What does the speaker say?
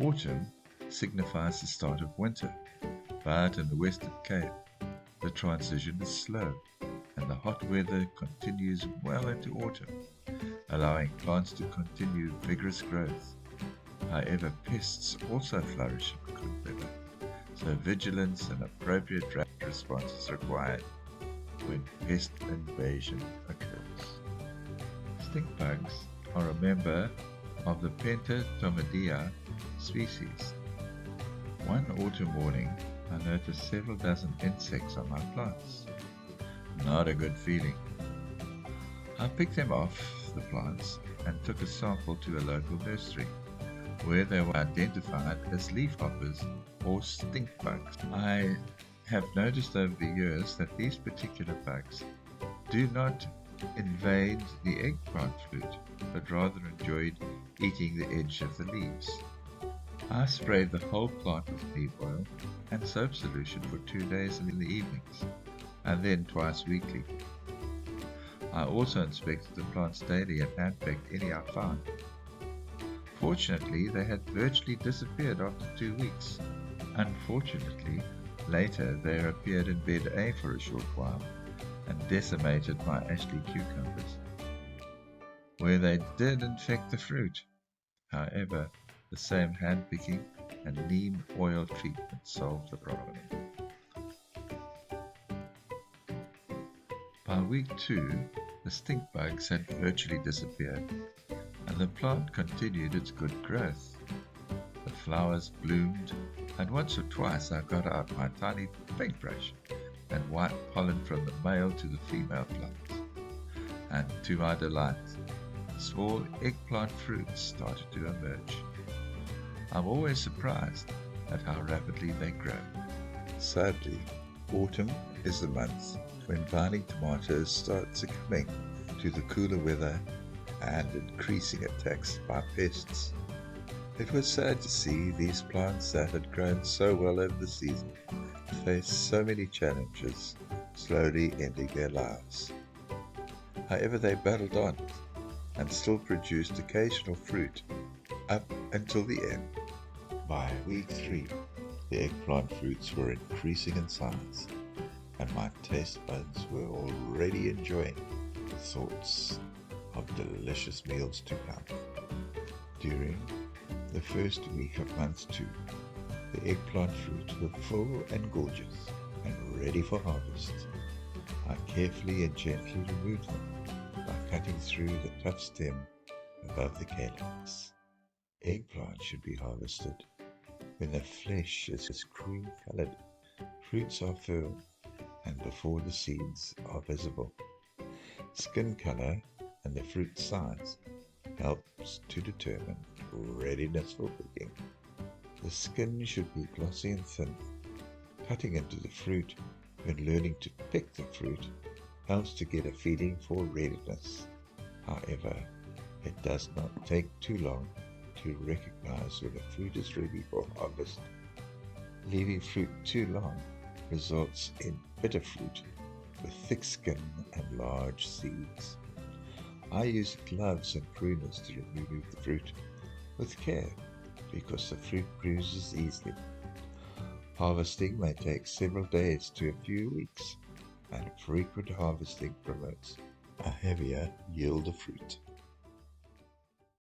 Autumn signifies the start of winter, but in the Western Cape, the transition is slow, and the hot weather continues well into autumn, allowing plants to continue vigorous growth. However, pests also flourish in good weather, so vigilance and appropriate response is required when pest invasion occurs. Stink bugs are a member of the Pentatomidae species. One autumn morning, I noticed several dozen insects on my plants. Not a good feeling. I picked them off the plants and took a sample to a local nursery, where they were identified as leafhoppers or stink bugs. I have noticed over the years that these particular bugs do not invade the eggplant fruit, but rather enjoyed eating the edge of the leaves. I sprayed the whole plant with neem oil and soap solution for 2 days in the evenings, and then twice weekly. I also inspected the plants daily and handpicked any I found. Fortunately, they had virtually disappeared after 2 weeks. Unfortunately, later they appeared in bed A for a short while and decimated my Ashley cucumbers, where they did infect the fruit. However, the same hand-picking and neem oil treatment solved the problem. By week 2, the stink bugs had virtually disappeared, and the plant continued its good growth. The flowers bloomed, and once or twice I got out my tiny paintbrush and wiped pollen from the male to the female plants. And to my delight, small eggplant fruits started to emerge. I'm always surprised at how rapidly they grow. Sadly, autumn is the month when vining tomatoes start succumbing to the cooler weather and increasing attacks by pests. It was sad to see these plants that had grown so well over the season face so many challenges, slowly ending their lives. However, they battled on and still produced occasional fruit up until the end. By week 3, the eggplant fruits were increasing in size, and my taste buds were already enjoying the thoughts of delicious meals to come. During the first week of month 2, the eggplant fruits were full and gorgeous and ready for harvest. I carefully and gently removed them by cutting through the tough stem above the calyx. Eggplant should be harvested when the flesh is cream colored, fruits are firm, and before the seeds are visible. Skin color and the fruit size helps to determine readiness for picking. The skin should be glossy and thin. Cutting into the fruit when learning to pick the fruit helps to get a feeling for readiness. However, it does not take too long to recognize when a fruit is ready for harvest. Leaving fruit too long results in bitter fruit with thick skin and large seeds. I use gloves and pruners to remove the fruit with care because the fruit bruises easily. Harvesting may take several days to a few weeks, and frequent harvesting promotes a heavier yield of fruit.